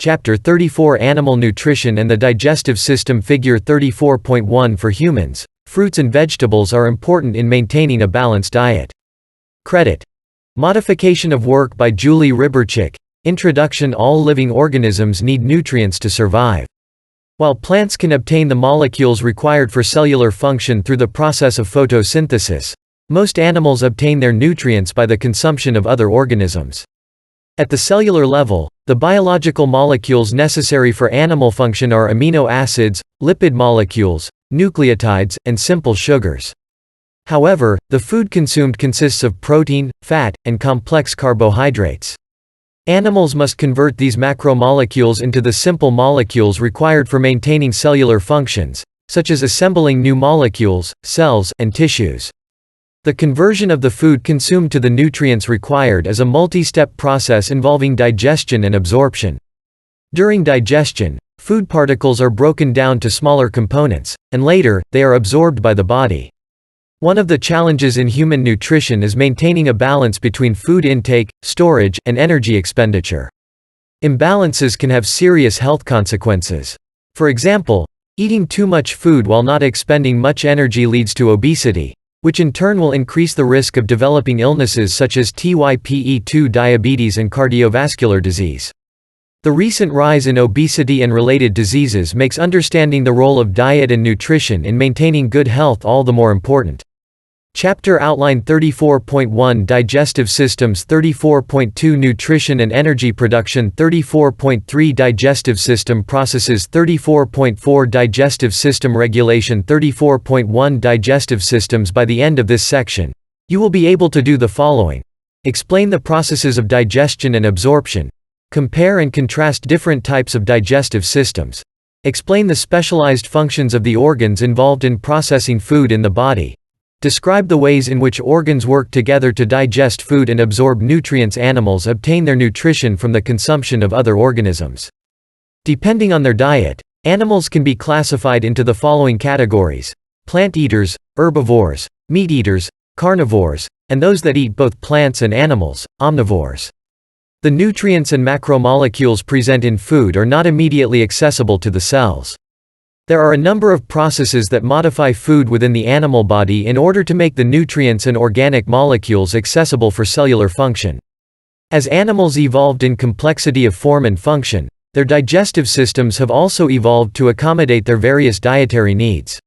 Chapter 34 Animal Nutrition and the Digestive System Figure 34.1 For humans, fruits and vegetables are important in maintaining a balanced diet. Credit. Modification of work by Julie Rybarczyk. Introduction All living organisms need nutrients to survive. While plants can obtain the molecules required for cellular function through the process of photosynthesis, most animals obtain their nutrients by the consumption of other organisms. At the cellular level, the biological molecules necessary for animal function are amino acids, lipid molecules, nucleotides, and simple sugars. However, the food consumed consists of protein, fat, and complex carbohydrates. Animals must convert these macromolecules into the simple molecules required for maintaining cellular functions, such as assembling new molecules, cells, and tissues. The conversion of the food consumed to the nutrients required is a multi-step process involving digestion and absorption. During digestion, food particles are broken down to smaller components, and later, they are absorbed by the body. One of the challenges in human nutrition is maintaining a balance between food intake, storage, and energy expenditure. Imbalances can have serious health consequences. For example, eating too much food while not expending much energy leads to obesity, which in turn will increase the risk of developing illnesses such as type-2 diabetes and cardiovascular disease. The recent rise in obesity and related diseases makes understanding the role of diet and nutrition in maintaining good health all the more important. Chapter Outline 34.1 Digestive Systems 34.2 Nutrition and Energy Production 34.3 Digestive System Processes 34.4 Digestive System Regulation 34.1 Digestive Systems By the end of this section, you will be able to do the following. Explain the processes of digestion and absorption. Compare and contrast different types of digestive systems. Explain the specialized functions of the organs involved in processing food in the body. Describe the ways in which organs work together to digest food and absorb nutrients. Animals obtain their nutrition from the consumption of other organisms. Depending on their diet, animals can be classified into the following categories: plant eaters, herbivores, meat eaters, carnivores, and those that eat both plants and animals, omnivores. The nutrients and macromolecules present in food are not immediately accessible to the cells. There are a number of processes that modify food within the animal body in order to make the nutrients and organic molecules accessible for cellular function. As animals evolved in complexity of form and function, their digestive systems have also evolved to accommodate their various dietary needs.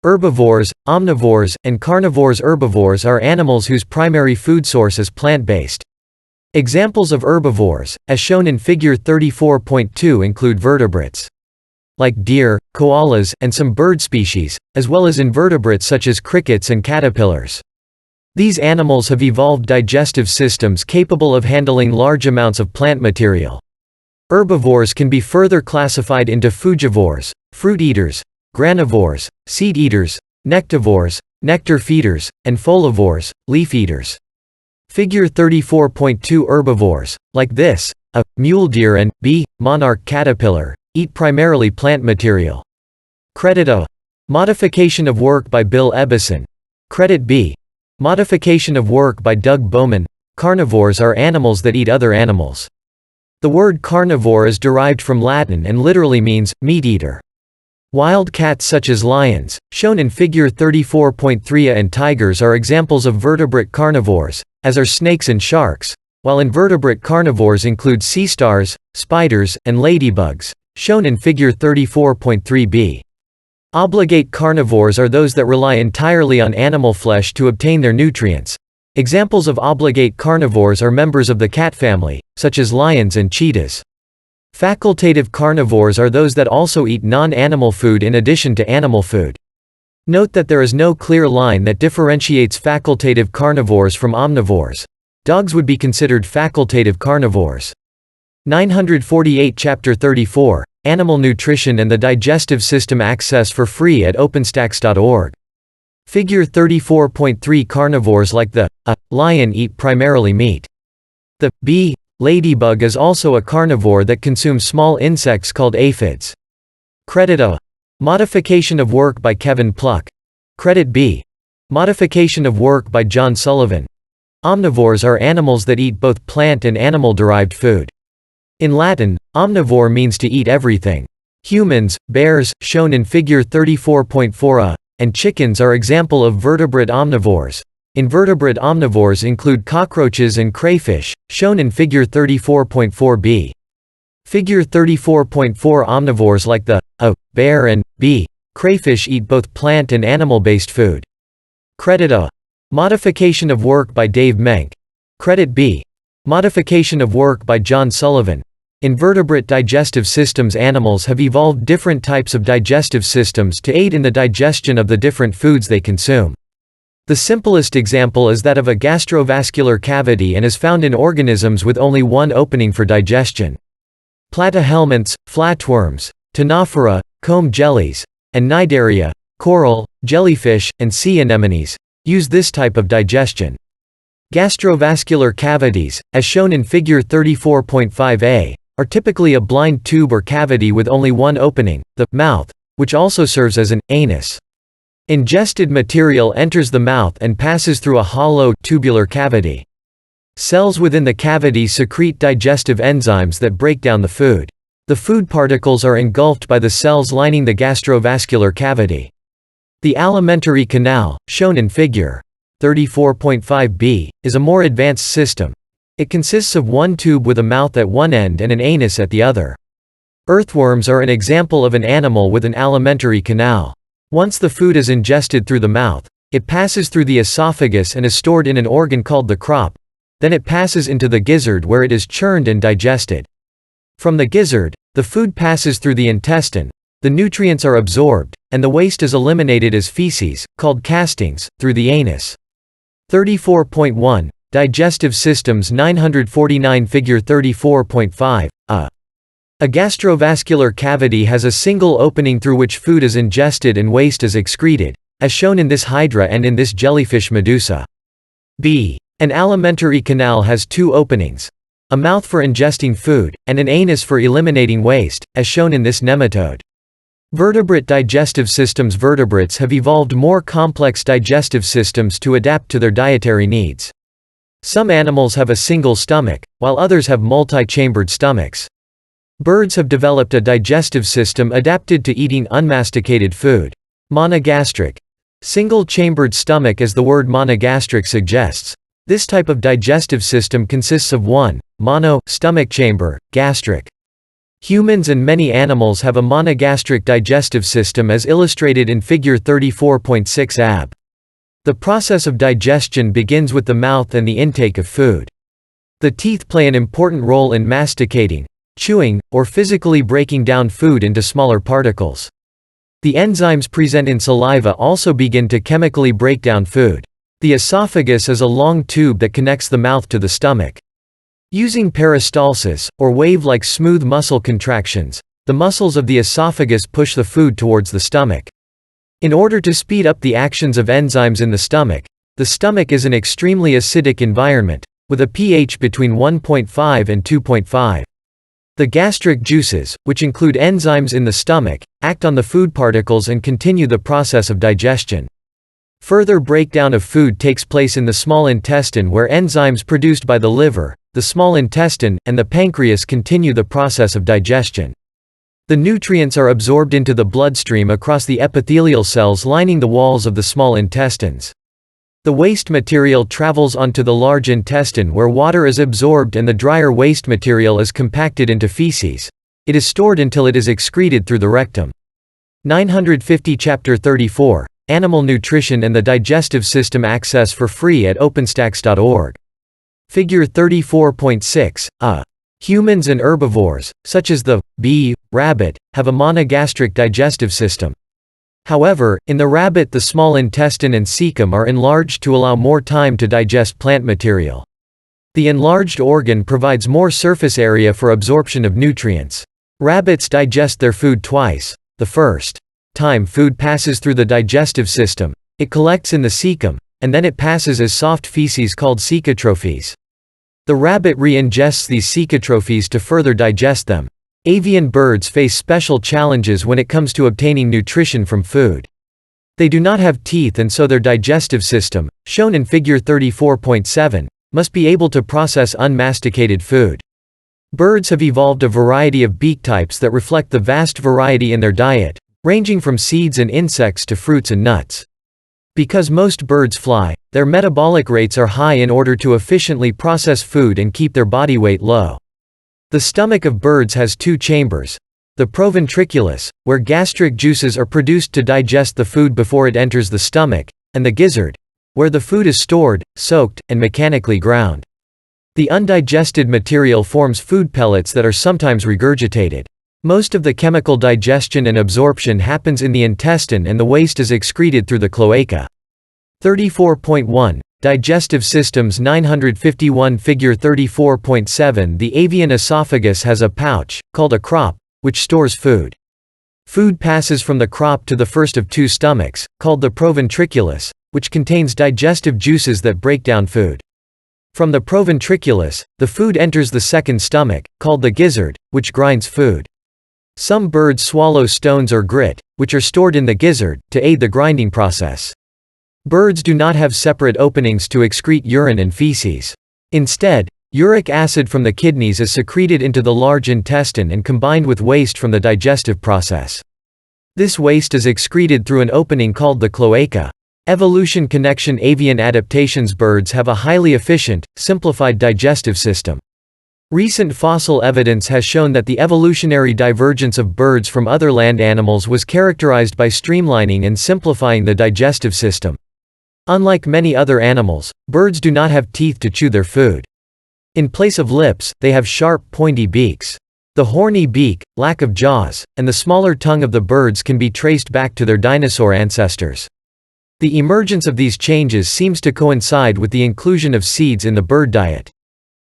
Herbivores, omnivores, and carnivores. Herbivores are animals whose primary food source is plant-based. Examples of herbivores, as shown in Figure 34.2, include vertebrates like deer, koalas, and some bird species, as well as invertebrates such as crickets and caterpillars. These animals have evolved digestive systems capable of handling large amounts of plant material. Herbivores can be further classified into frugivores, fruit eaters, granivores, seed eaters, nectivores, nectar feeders, and folivores, leaf eaters. Figure 34.2 Herbivores, like this, a mule deer and b monarch caterpillar, eat primarily plant material. Credit A. Modification of work by Bill Ebbison. Credit B. Modification of work by Doug Bowman. Carnivores are animals that eat other animals. The word carnivore is derived from Latin and literally means meat eater. Wild cats such as lions, shown in Figure 34.3, and tigers are examples of vertebrate carnivores, as are snakes and sharks, while invertebrate carnivores include sea stars, spiders, and ladybugs, shown in Figure 34.3b. Obligate carnivores are those that rely entirely on animal flesh to obtain their nutrients. Examples of obligate carnivores are members of the cat family, such as lions and cheetahs. Facultative carnivores are those that also eat non-animal food in addition to animal food. Note that there is no clear line that differentiates facultative carnivores from omnivores. Dogs would be considered facultative carnivores. 948 Chapter 34, Animal Nutrition and the Digestive System. Access for free at OpenStax.org. Figure 34.3 Carnivores like the lion eat primarily meat. The ladybug is also a carnivore that consumes small insects called aphids. Credit A. Modification of work by Kevin Pluck. Credit B. Modification of work by John Sullivan. Omnivores are animals that eat both plant and animal-derived food. In Latin, omnivore means to eat everything. Humans, bears, shown in figure 34.4a, and chickens are example of vertebrate omnivores. Invertebrate omnivores include cockroaches and crayfish, shown in figure 34.4b. Figure 34.4 omnivores like the bear and b crayfish eat both plant and animal-based food. Credit A. Modification of work by Dave Menck. Credit B. Modification of work by John Sullivan. Invertebrate digestive systems. Animals have evolved different types of digestive systems to aid in the digestion of the different foods they consume. The simplest example is that of a gastrovascular cavity and is found in organisms with only one opening for digestion. Platyhelminths, flatworms, ctenophora, comb jellies, and cnidaria, coral, jellyfish, and sea anemones, use this type of digestion. Gastrovascular cavities, as shown in figure 34.5a, are typically a blind tube or cavity with only one opening, the mouth, which also serves as an anus. Ingested material enters the mouth and passes through a hollow, tubular cavity. Cells within the cavity secrete digestive enzymes that break down the food. The food particles are engulfed by the cells lining the gastrovascular cavity. The alimentary canal, shown in figure 34.5b, is a more advanced system. It consists of one tube with a mouth at one end and an anus at the other. Earthworms are an example of an animal with an alimentary canal. Once the food is ingested through the mouth, it passes through the esophagus and is stored in an organ called the crop. Then it passes into the gizzard where it is churned and digested. From the gizzard, the food passes through the intestine, the nutrients are absorbed, and the waste is eliminated as feces, called castings, through the anus. 34.1. Digestive systems. 949 figure 34.5, A gastrovascular cavity has a single opening through which food is ingested and waste is excreted, as shown in this hydra and in this jellyfish medusa. B. An alimentary canal has two openings. A mouth for ingesting food, and an anus for eliminating waste, as shown in this nematode. Vertebrate digestive systems. Vertebrates have evolved more complex digestive systems to adapt to their dietary needs. Some animals have a single stomach, while others have multi-chambered stomachs. Birds have developed a digestive system adapted to eating unmasticated food. Monogastric. Single-chambered stomach, as the word monogastric suggests. This type of digestive system consists of one, stomach chamber, gastric. Humans and many animals have a monogastric digestive system as illustrated in figure 34.6 ab. The process of digestion begins with the mouth and the intake of food. The teeth play an important role in masticating, chewing, or physically breaking down food into smaller particles. The enzymes present in saliva also begin to chemically break down food. The esophagus is a long tube that connects the mouth to the stomach. Using peristalsis, or wave-like smooth muscle contractions, the muscles of the esophagus push the food towards the stomach. In order to speed up the actions of enzymes in the stomach is an extremely acidic environment, with a pH between 1.5 and 2.5. The gastric juices, which include enzymes in the stomach, act on the food particles and continue the process of digestion. Further breakdown of food takes place in the small intestine where enzymes produced by the liver, the small intestine, and the pancreas continue the process of digestion. The nutrients are absorbed into the bloodstream across the epithelial cells lining the walls of the small intestines. The waste material travels onto the large intestine where water is absorbed and the drier waste material is compacted into feces. It is stored until it is excreted through the rectum. 950 Chapter 34, Animal Nutrition and the Digestive System. Access for free at openstax.org. Figure 34.6, Humans and herbivores, such as the bee, rabbit, have a monogastric digestive system. However, in the rabbit the small intestine and cecum are enlarged to allow more time to digest plant material. The enlarged organ provides more surface area for absorption of nutrients. Rabbits digest their food twice. The first time food passes through the digestive system, it collects in the cecum, and then it passes as soft feces called cecotrophes. The rabbit re-ingests these cecotrophes to further digest them. Avian birds face special challenges when it comes to obtaining nutrition from food. They do not have teeth and so their digestive system, shown in figure 34.7, must be able to process unmasticated food. Birds have evolved a variety of beak types that reflect the vast variety in their diet, ranging from seeds and insects to fruits and nuts. Because most birds fly, their metabolic rates are high in order to efficiently process food and keep their body weight low. The stomach of birds has two chambers: the proventriculus, where gastric juices are produced to digest the food before it enters the stomach, and the gizzard, where the food is stored, soaked, and mechanically ground. The undigested material forms food pellets that are sometimes regurgitated. Most of the chemical digestion and absorption happens in the intestine, and the waste is excreted through the cloaca. 34.1. Digestive systems. 951. Figure 34.7. The avian esophagus has a pouch, called a crop, which stores food. Food passes from the crop to the first of two stomachs, called the proventriculus, which contains digestive juices that break down food. From the proventriculus, the food enters the second stomach, called the gizzard, which grinds food. Some birds swallow stones or grit, which are stored in the gizzard, to aid the grinding process. Birds do not have separate openings to excrete urine and feces. Instead, uric acid from the kidneys is secreted into the large intestine and combined with waste from the digestive process. This waste is excreted through an opening called the cloaca. Evolution connection. Avian adaptations. Birds have a highly efficient, simplified digestive system. Recent fossil evidence has shown that the evolutionary divergence of birds from other land animals was characterized by streamlining and simplifying the digestive system. Unlike many other animals, birds do not have teeth to chew their food. In place of lips, they have sharp, pointy beaks. The horny beak, lack of jaws, and the smaller tongue of the birds can be traced back to their dinosaur ancestors. The emergence of these changes seems to coincide with the inclusion of seeds in the bird diet.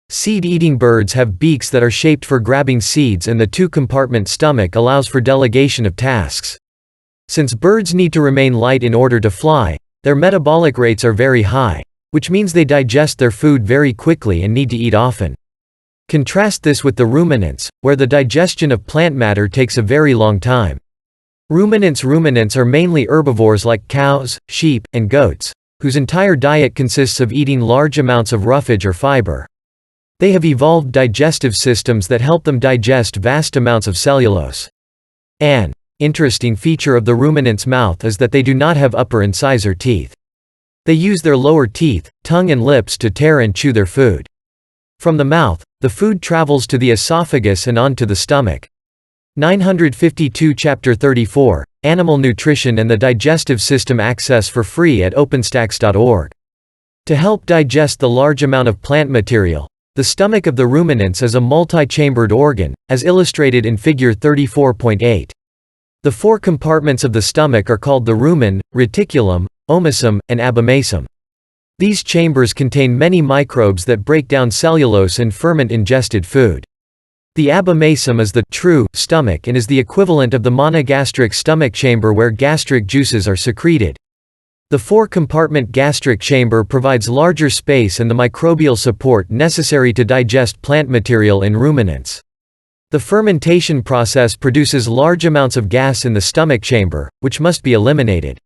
Seed-eating birds have beaks that are shaped for grabbing seeds, and the two-compartment stomach allows for delegation of tasks. Since birds need to remain light in order to fly, their metabolic rates are very high, which means they digest their food very quickly and need to eat often. Contrast this with the ruminants, where the digestion of plant matter takes a very long time. Ruminants are mainly herbivores like cows, sheep, and goats, whose entire diet consists of eating large amounts of roughage or fiber. They have evolved digestive systems that help them digest vast amounts of cellulose. An interesting feature of the ruminant's mouth is that they do not have upper incisor teeth. They use their lower teeth, tongue and lips to tear and chew their food. From the mouth, the food travels to the esophagus and on to the stomach. 952. Chapter 34, Animal Nutrition and the Digestive System. Access for free at OpenStax.org. To help digest the large amount of plant material, the stomach of the ruminants is a multi-chambered organ, as illustrated in Figure 34.8. The four compartments of the stomach are called the rumen, reticulum, omasum, and abomasum. These chambers contain many microbes that break down cellulose and ferment ingested food. The abomasum is the true stomach and is the equivalent of the monogastric stomach chamber where gastric juices are secreted. The four-compartment gastric chamber provides larger space and the microbial support necessary to digest plant material in ruminants. The fermentation process produces large amounts of gas in the stomach chamber, which must be eliminated.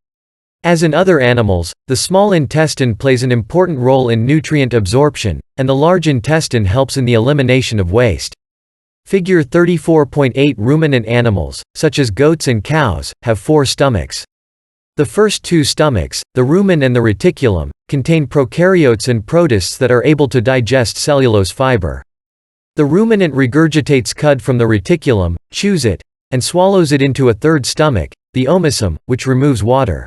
As in other animals, the small intestine plays an important role in nutrient absorption, and the large intestine helps in the elimination of waste. Figure 34.8. Ruminant animals, such as goats and cows, have four stomachs. The first two stomachs, the rumen and the reticulum, contain prokaryotes and protists that are able to digest cellulose fiber. The ruminant regurgitates cud from the reticulum, chews it, and swallows it into a third stomach, the omasum, which removes water.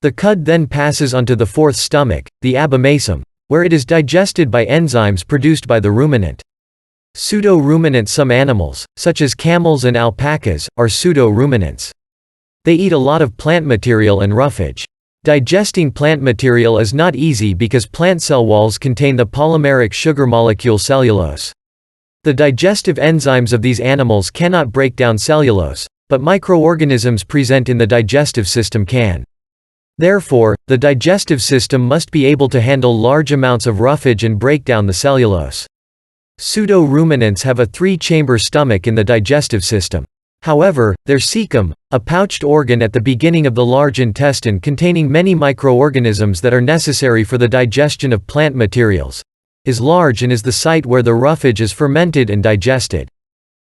The cud then passes onto the fourth stomach, the abomasum, where it is digested by enzymes produced by the ruminant. Pseudo-ruminants. Some animals, such as camels and alpacas, are pseudo-ruminants. They eat a lot of plant material and roughage. Digesting plant material is not easy because plant cell walls contain the polymeric sugar molecule cellulose. The digestive enzymes of these animals cannot break down cellulose, but microorganisms present in the digestive system can. Therefore, the digestive system must be able to handle large amounts of roughage and break down the cellulose. Pseudo-ruminants have a three-chamber stomach in the digestive system. However, their cecum, a pouched organ at the beginning of the large intestine containing many microorganisms that are necessary for the digestion of plant materials, is large and is the site where the roughage is fermented and digested.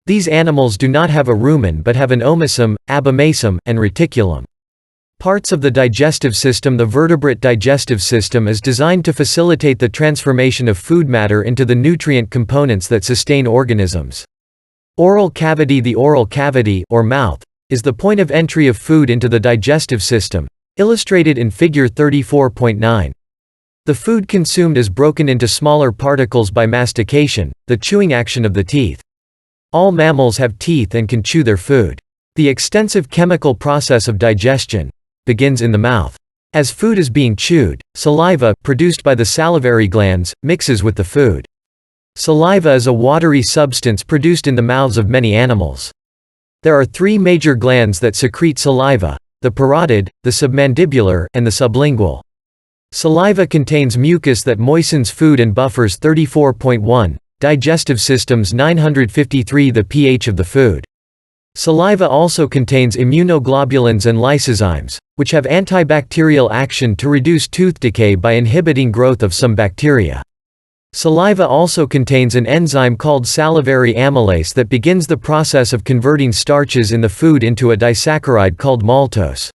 These animals do not have a rumen but have an omasum, abomasum, and reticulum. Parts of the digestive system. The vertebrate digestive system is designed to facilitate the transformation of food matter into the nutrient components that sustain organisms. Oral cavity. The oral cavity, or mouth, is the point of entry of food into the digestive system, illustrated in Figure 34.9. The food consumed is broken into smaller particles by mastication, the chewing action of the teeth. All mammals have teeth and can chew their food. The extensive chemical process of digestion begins in the mouth. As food is being chewed, saliva, produced by the salivary glands, mixes with the food. Saliva is a watery substance produced in the mouths of many animals. There are three major glands that secrete saliva: the parotid, the submandibular, and the sublingual. Saliva contains mucus that moistens food and buffers 34.1. Digestive systems 953. The pH of the food. Saliva also contains immunoglobulins and lysozymes, which have antibacterial action to reduce tooth decay by inhibiting growth of some bacteria. Saliva also contains an enzyme called salivary amylase that begins the process of converting starches in the food into a disaccharide called maltose.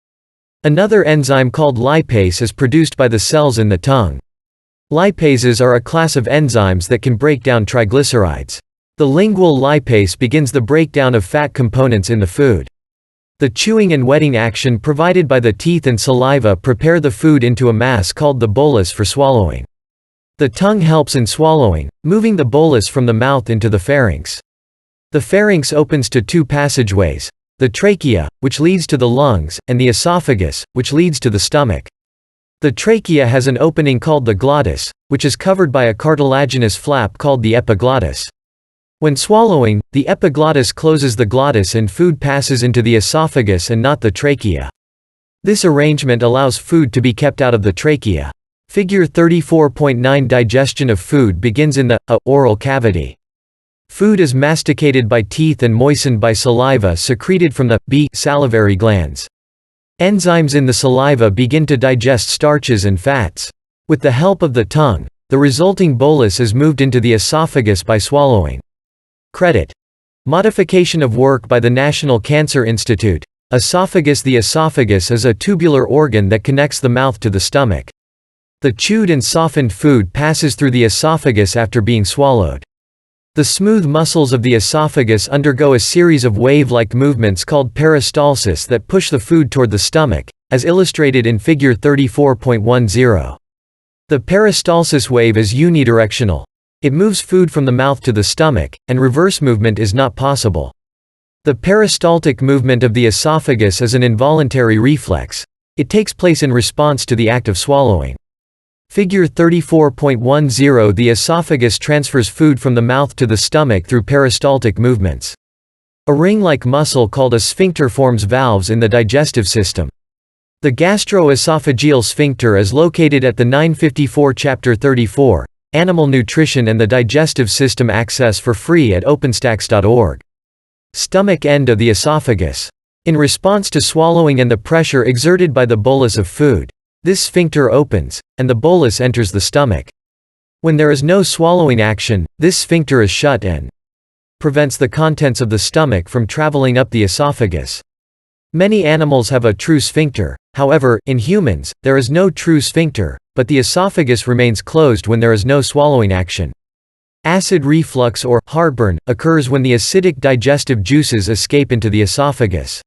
Another enzyme called lipase is produced by the cells in the tongue. Lipases are a class of enzymes that can break down triglycerides. The lingual lipase begins the breakdown of fat components in the food. The chewing and wetting action provided by the teeth and saliva prepare the food into a mass called the bolus for swallowing. The tongue helps in swallowing, moving the bolus from the mouth into the pharynx. The pharynx opens to two passageways: the trachea, which leads to the lungs, and the esophagus, which leads to the stomach. The trachea has an opening called the glottis, which is covered by a cartilaginous flap called the epiglottis. When swallowing, the epiglottis closes the glottis and food passes into the esophagus and not the trachea. This arrangement allows food to be kept out of the trachea. Figure 34.9. Digestion of food begins in the oral cavity. Food is masticated by teeth and moistened by saliva secreted from the salivary glands. Enzymes in the saliva begin to digest starches and fats. With the help of the tongue, the resulting bolus is moved into the esophagus by swallowing. Credit. Modification of work by the National Cancer Institute. Esophagus. The esophagus is a tubular organ that connects the mouth to the stomach. The chewed and softened food passes through the esophagus after being swallowed. The smooth muscles of the esophagus undergo a series of wave-like movements called peristalsis that push the food toward the stomach, as illustrated in Figure 34.10. The peristalsis wave is unidirectional. It moves food from the mouth to the stomach, and reverse movement is not possible. The peristaltic movement of the esophagus is an involuntary reflex. It takes place in response to the act of swallowing. Figure 34.10. The esophagus transfers food from the mouth to the stomach through peristaltic movements. A ring-like muscle called a sphincter forms valves in the digestive system. The gastroesophageal sphincter is located at the 954. Chapter 34. Animal Nutrition and the Digestive System. Access for free at openstax.org. Stomach end of the esophagus. In response to swallowing and the pressure exerted by the bolus of food, this sphincter opens, and the bolus enters the stomach. When there is no swallowing action, this sphincter is shut and prevents the contents of the stomach from traveling up the esophagus. Many animals have a true sphincter. However, in humans, there is no true sphincter, but the esophagus remains closed when there is no swallowing action. Acid reflux or heartburn occurs when the acidic digestive juices escape into the esophagus.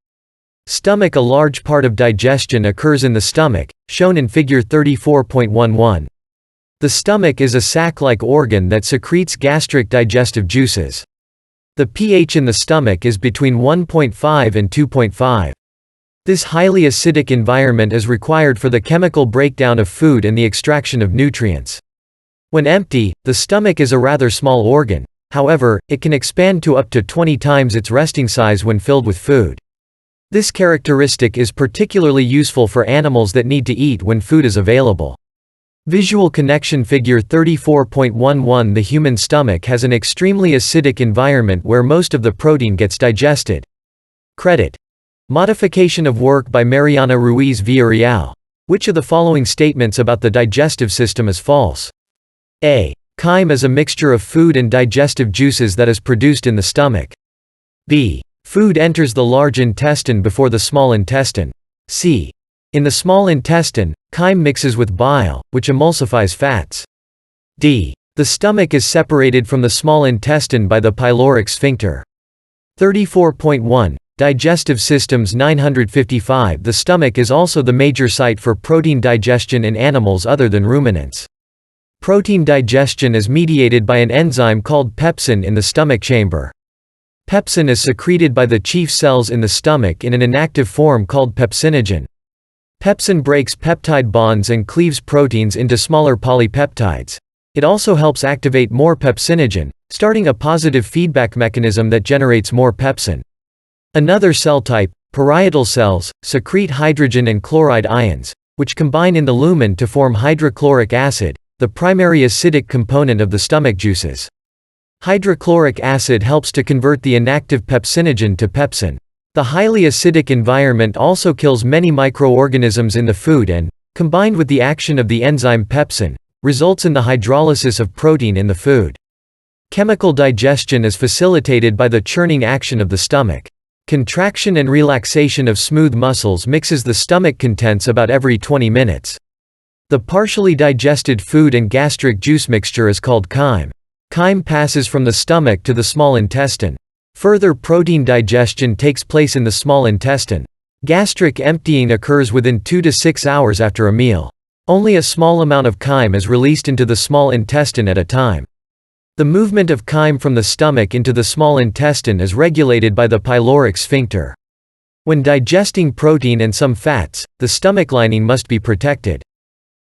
Stomach. A large part of digestion occurs in the stomach, shown in Figure 34.11. The stomach is a sac-like organ that secretes gastric digestive juices. The pH in the stomach is between 1.5 and 2.5. This highly acidic environment is required for the chemical breakdown of food and the extraction of nutrients. When empty, the stomach is a rather small organ. However, it can expand to up to 20 times its resting size when filled with food. This characteristic is particularly useful for animals that need to eat when food is available. Visual connection. Figure 34.11. The human stomach has an extremely acidic environment where most of the protein gets digested. Credit. Modification of work by Mariana Ruiz Villarreal. Which of the following statements about the digestive system is false? A. Chyme is a mixture of food and digestive juices that is produced in the stomach. B. Food enters the large intestine before the small intestine. C. In the small intestine, chyme mixes with bile, which emulsifies fats. D. The stomach is separated from the small intestine by the pyloric sphincter. 34.1. Digestive systems 955. The stomach is also the major site for protein digestion in animals other than ruminants. Protein digestion is mediated by an enzyme called pepsin in the stomach chamber. Pepsin is secreted by the chief cells in the stomach in an inactive form called pepsinogen. Pepsin breaks peptide bonds and cleaves proteins into smaller polypeptides. It also helps activate more pepsinogen, starting a positive feedback mechanism that generates more pepsin. Another cell type, parietal cells, secrete hydrogen and chloride ions, which combine in the lumen to form hydrochloric acid, the primary acidic component of the stomach juices. Hydrochloric acid helps to convert the inactive pepsinogen to pepsin. The highly acidic environment also kills many microorganisms in the food and, combined with the action of the enzyme pepsin, results in the hydrolysis of protein in the food. Chemical digestion is facilitated by the churning action of the stomach. Contraction and relaxation of smooth muscles mixes the stomach contents about every 20 minutes. The partially digested food and gastric juice mixture is called chyme. Chyme passes from the stomach to the small intestine. Further protein digestion takes place in the small intestine. Gastric emptying occurs within 2 to 6 hours after a meal. Only a small amount of chyme is released into the small intestine at a time. The movement of chyme from the stomach into the small intestine is regulated by the pyloric sphincter. When digesting protein and some fats, the stomach lining must be protected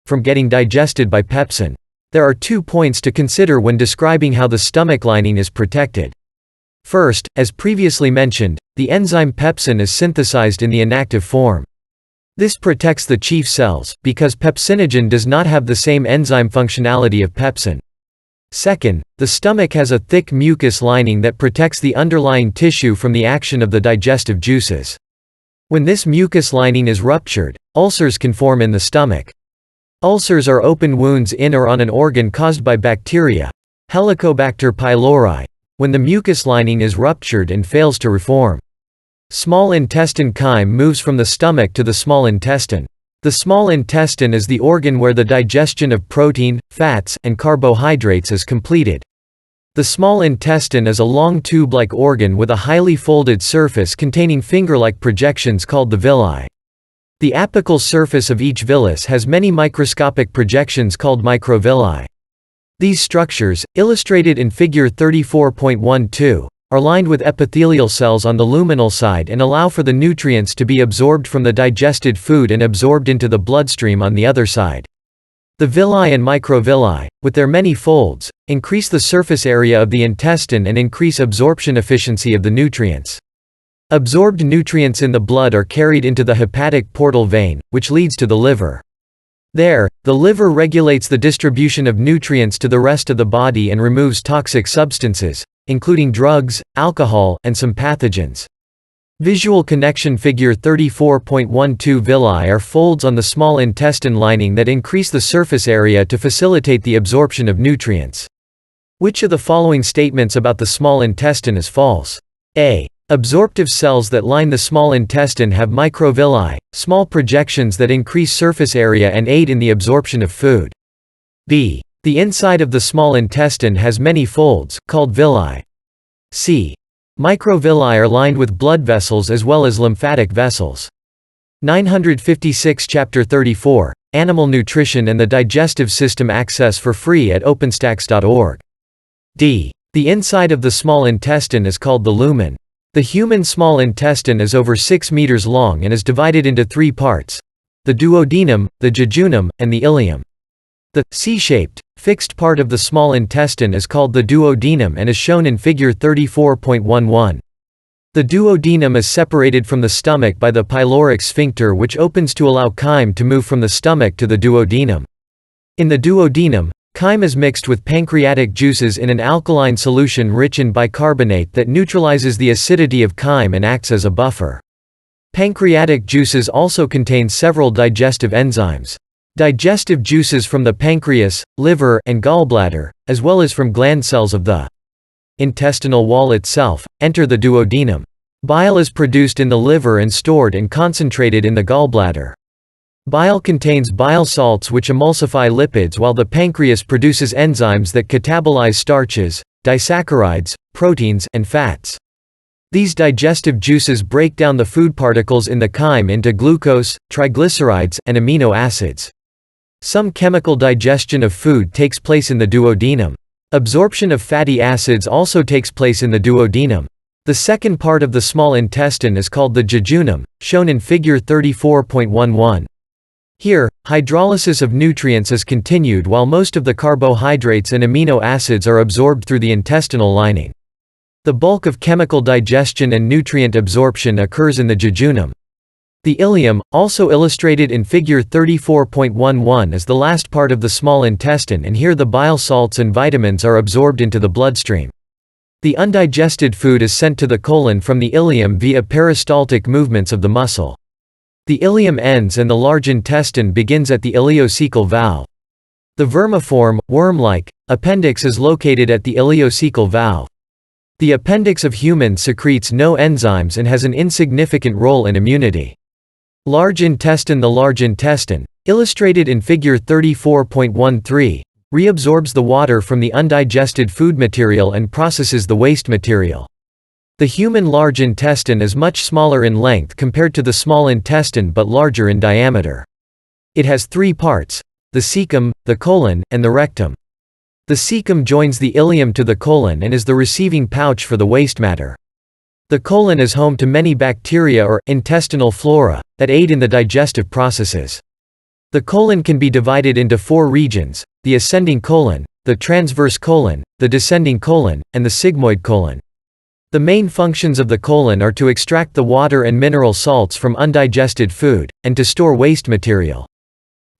from getting digested by pepsin. There are 2 points to consider when describing how the stomach lining is protected. First, as previously mentioned, the enzyme pepsin is synthesized in the inactive form. This protects the chief cells, because pepsinogen does not have the same enzyme functionality of pepsin. Second, the stomach has a thick mucus lining that protects the underlying tissue from the action of the digestive juices. When this mucus lining is ruptured, ulcers can form in the stomach. Ulcers are open wounds in or on an organ caused by bacteria, Helicobacter pylori, when the mucus lining is ruptured and fails to reform. Small intestine chyme moves from the stomach to the small intestine. The small intestine is the organ where the digestion of protein, fats, and carbohydrates is completed. The small intestine is a long tube-like organ with a highly folded surface containing finger-like projections called the villi. The apical surface of each villus has many microscopic projections called microvilli. These structures, illustrated in Figure 34.12, are lined with epithelial cells on the luminal side and allow for the nutrients to be absorbed from the digested food and absorbed into the bloodstream on the other side. The villi and microvilli, with their many folds, increase the surface area of the intestine and increase absorption efficiency of the nutrients. Absorbed nutrients in the blood are carried into the hepatic portal vein, which leads to the liver. There, the liver regulates the distribution of nutrients to the rest of the body and removes toxic substances, including drugs, alcohol, and some pathogens. Visual connection Figure 34.12 villi are folds on the small intestine lining that increase the surface area to facilitate the absorption of nutrients. Which of the following statements about the small intestine is false? A. Absorptive cells that line the small intestine have microvilli, small projections that increase surface area and aid in the absorption of food. B. The inside of the small intestine has many folds, called villi. C. Microvilli are lined with blood vessels as well as lymphatic vessels. 956 Chapter 34, Animal Nutrition and the Digestive System. Access for free at openstax.org. D. The inside of the small intestine is called the lumen. The human small intestine is over 6 meters long and is divided into 3 parts: the duodenum, the jejunum, and the ileum. The C-shaped, fixed part of the small intestine is called the duodenum and is shown in Figure 34.11. The duodenum is separated from the stomach by the pyloric sphincter, which opens to allow chyme to move from the stomach to the duodenum. In the duodenum, chyme is mixed with pancreatic juices in an alkaline solution rich in bicarbonate that neutralizes the acidity of chyme and acts as a buffer. Pancreatic juices also contain several digestive enzymes. Digestive juices from the pancreas, liver, and gallbladder, as well as from gland cells of the intestinal wall itself, enter the duodenum. Bile is produced in the liver and stored and concentrated in the gallbladder. Bile contains bile salts which emulsify lipids, while the pancreas produces enzymes that catabolize starches, disaccharides, proteins, and fats. These digestive juices break down the food particles in the chyme into glucose, triglycerides, and amino acids. Some chemical digestion of food takes place in the duodenum. Absorption of fatty acids also takes place in the duodenum. The second part of the small intestine is called the jejunum, shown in figure 34.11. Here, hydrolysis of nutrients is continued while most of the carbohydrates and amino acids are absorbed through the intestinal lining. The bulk of chemical digestion and nutrient absorption occurs in the jejunum. The ileum, also illustrated in figure 34.11, is the last part of the small intestine, and here the bile salts and vitamins are absorbed into the bloodstream. The undigested food is sent to the colon from the ileum via peristaltic movements of the muscle. The ileum ends and the large intestine begins at the ileocecal valve. The vermiform, worm-like, appendix is located at the ileocecal valve. The appendix of humans secretes no enzymes and has an insignificant role in immunity. Large intestine. The large intestine, illustrated in figure 34.13, reabsorbs the water from the undigested food material and processes the waste material. The human large intestine is much smaller in length compared to the small intestine but larger in diameter. It has three parts: the cecum, the colon, and the rectum. The cecum joins the ileum to the colon and is the receiving pouch for the waste matter. The colon is home to many bacteria or intestinal flora that aid in the digestive processes. The colon can be divided into four regions: the ascending colon, the transverse colon, the descending colon, and the sigmoid colon. The main functions of the colon are to extract the water and mineral salts from undigested food, and to store waste material.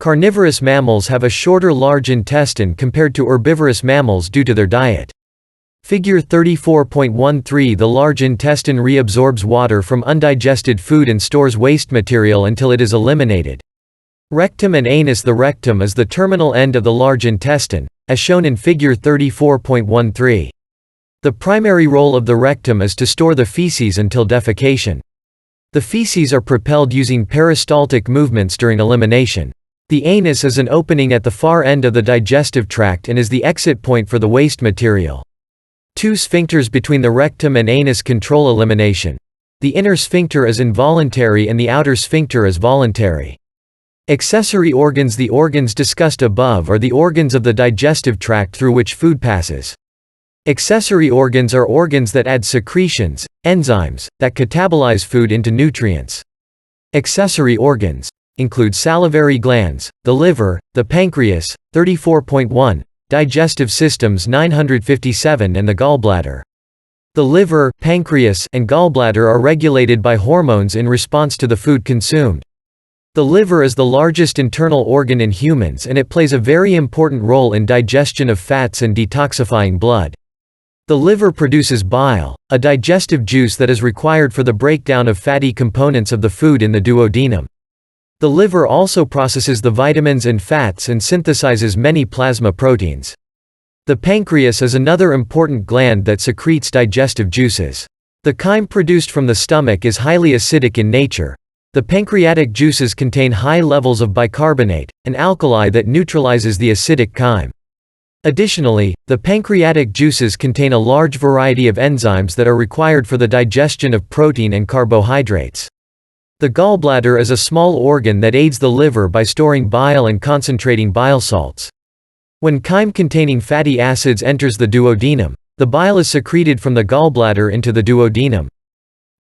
Carnivorous mammals have a shorter large intestine compared to herbivorous mammals due to their diet. Figure 34.13. The large intestine reabsorbs water from undigested food and stores waste material until it is eliminated. Rectum and anus. The rectum is the terminal end of the large intestine, as shown in figure 34.13. The primary role of the rectum is to store the feces until defecation. The feces are propelled using peristaltic movements during elimination. The anus is an opening at the far end of the digestive tract and is the exit point for the waste material. Two sphincters between the rectum and anus control elimination. The inner sphincter is involuntary and the outer sphincter is voluntary. Accessory organs. The organs discussed above are the organs of the digestive tract through which food passes. Accessory organs are organs that add secretions, enzymes, that catabolize food into nutrients. Accessory organs include salivary glands, the liver, the pancreas, 34.1, digestive systems 957, and the gallbladder. The liver, pancreas, and gallbladder are regulated by hormones in response to the food consumed. The liver is the largest internal organ in humans and it plays a very important role in digestion of fats and detoxifying blood. The liver produces bile, a digestive juice that is required for the breakdown of fatty components of the food in the duodenum. The liver also processes the vitamins and fats and synthesizes many plasma proteins. The pancreas is another important gland that secretes digestive juices. The chyme produced from the stomach is highly acidic in nature. The pancreatic juices contain high levels of bicarbonate, an alkali that neutralizes the acidic chyme. Additionally, the pancreatic juices contain a large variety of enzymes that are required for the digestion of protein and carbohydrates. The gallbladder is a small organ that aids the liver by storing bile and concentrating bile salts. When chyme-containing fatty acids enters the duodenum, the bile is secreted from the gallbladder into the duodenum.